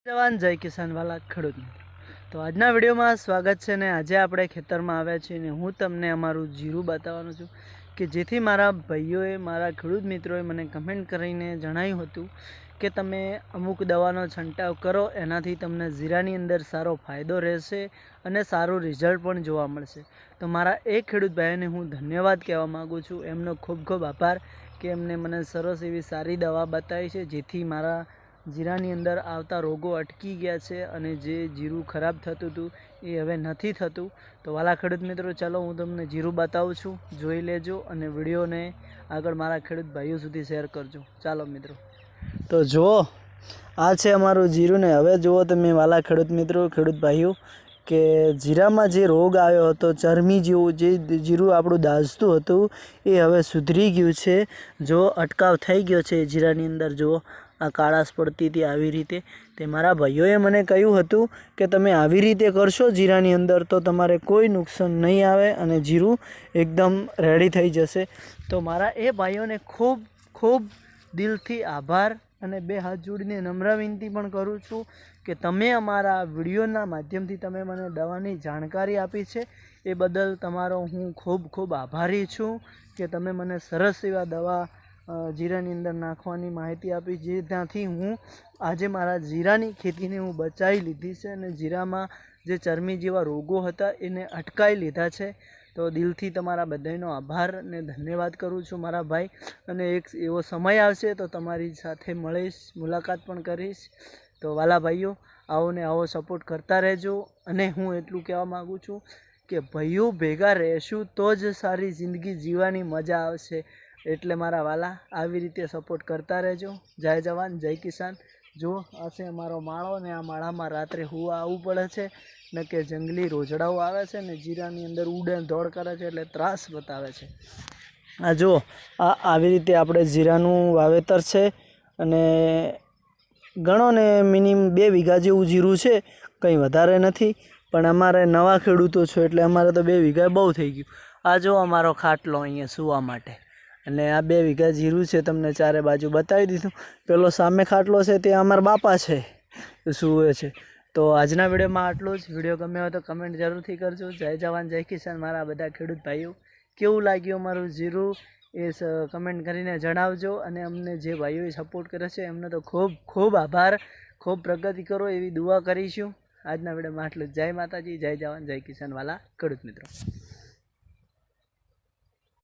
જવાન જય કિસાન વાલા ખેડૂત મિત્રો, તો આજના વિડીયોમાં સ્વાગત છે ને આજે આપણે ખેતરમાં આવ્યા છીએ ને હું તમને અમારું જીરું બતાવવાનું છું કે જેથી મારા ભાઈઓએ મારા ખેડૂત મિત્રોએ મને કમેન્ટ કરીને જણાવ્યું હતું કે તમે અમુક દવાનો છંટકાવ કરો, એનાથી તમને જીરાની અંદર સારો ફાયદો રહેશે અને સારું રિઝલ્ટ પણ જોવા મળશે। તો મારા એક ખેડૂત ભાઈઓને હું ધન્યવાદ કહેવા માગું છું, એમનો ખૂબ ખૂબ આભાર કે એમને મને સરસ એવી સારી દવા બતાવી છે જેથી મારા જીરાની અંદર આવતા રોગો અટકી ગયા છે અને જે જીરું ખરાબ થતું હતું એ હવે નથી થતું। તો વાલા ખેડૂત મિત્રો, ચાલો હું તમને જીરું બતાવું છું, જોઈ લેજો અને વિડીયોને આગળ મારા ખેડૂત ભાઈઓ સુધી શેર કરજો। ચાલો મિત્રો, તો જુઓ આ છે અમારું જીરું ને હવે જુઓ તમે વાલા ખેડૂત મિત્રો, ખેડૂત ભાઈઓ કે જીરામાં જે રોગ આવ્યો હતો ચરમી જેવું જે જીરું આપણું દાઝતું હતું એ હવે સુધરી ગયું છે। જો અટકાવ થઈ ગયો છે જીરાની અંદર, જુઓ આ કાળાશ પડતી હતી આવી રીતે। તે મારા ભાઈઓએ મને કહ્યું હતું કે તમે આવી રીતે કરશો જીરાની અંદર તો તમારે કોઈ નુકસાન નહીં આવે અને જીરું એકદમ રેડી થઈ જશે। તો મારા એ ભાઈઓને ખૂબ ખૂબ દિલથી આભાર અને બે હાથ જોડીને નમ્ર વિનંતી પણ કરું છું કે તમે અમારા વિડીયોના માધ્યમથી તમે મને દવાની જાણકારી આપી છે, એ બદલ તમારો હું ખૂબ ખૂબ આભારી છું કે તમે મને સરસ એવા દવા જીરાની અંદર નાખવાની માહિતી આપી, જેનાથી હું આજે મારા જીરાની ખેતીને હું બચાવી લીધી છે અને જીરામાં જે ચરમી જેવા રોગો હતા એને અટકાવી લીધા છે। તો દિલથી તમારા બધાનો આભાર અને ધન્યવાદ કરું છું મારા ભાઈ, અને એક એવો સમય આવશે તો તમારી સાથે મળીશ, મુલાકાત પણ કરીશ। તો વાલા ભાઈઓ, આવો ને આવો સપોર્ટ કરતા રહેજો અને હું એટલું કહેવા માગું છું કે ભાઈઓ ભેગા રહેશું તો જ સારી જિંદગી જીવવાની મજા આવશે। એટલે મારા વાલા આવી રીતે સપોર્ટ કરતા રહેજો। જય જવાન જય કિસાન। જો આ છે અમારો માળો ને આ માળામાં રાત્રે હુવા આવવું પડે છે ને કે જંગલી રોજડાઓ આવે છે ને જીરાની અંદર ઉડે દોડ કરે છે એટલે ત્રાસ બતાવે છે। આ જો આ આવી રીતે આપણે જીરાનું વાવેતર છે અને ગણો ને મિનિમમ 2 વીઘા જેવું જીરું છે, કંઈ વધારે નથી, પણ અમારે નવા ખેડૂતો છો એટલે અમારે તો 2 વીઘા બહુ થઈ ગયું। આ જો અમારો ખાટલો અહીંયા સૂવા માટે, અને આ 2 વીઘા જીરું છે, તમને ચારે બાજુ બતાવી દીધું। પેલો સામે ખાટલો છે તે અમારા બાપા છે સૂવે છે। તો આજના વિડીયોમાં આટલું જ। વિડીયો ગમ્યો હોય તો કમેન્ટ જરૂરથી કરજો। જય જવાન જય કિસાન મારા બધા ખેડૂત ભાઈઓ। કેવું લાગ્યું અમારું જીરું એ કમેન્ટ કરીને જણાવજો, અને અમને જે ભાઈઓએ સપોર્ટ કરે છે એમને તો ખૂબ ખૂબ આભાર। ખૂબ પ્રગતિ કરો એવી દુઆ કરીશું। આજના વિડીયોમાં આટલું જ। જય માતાજી, જય જવાન જય કિસાન વાલા ખેડૂત મિત્રો।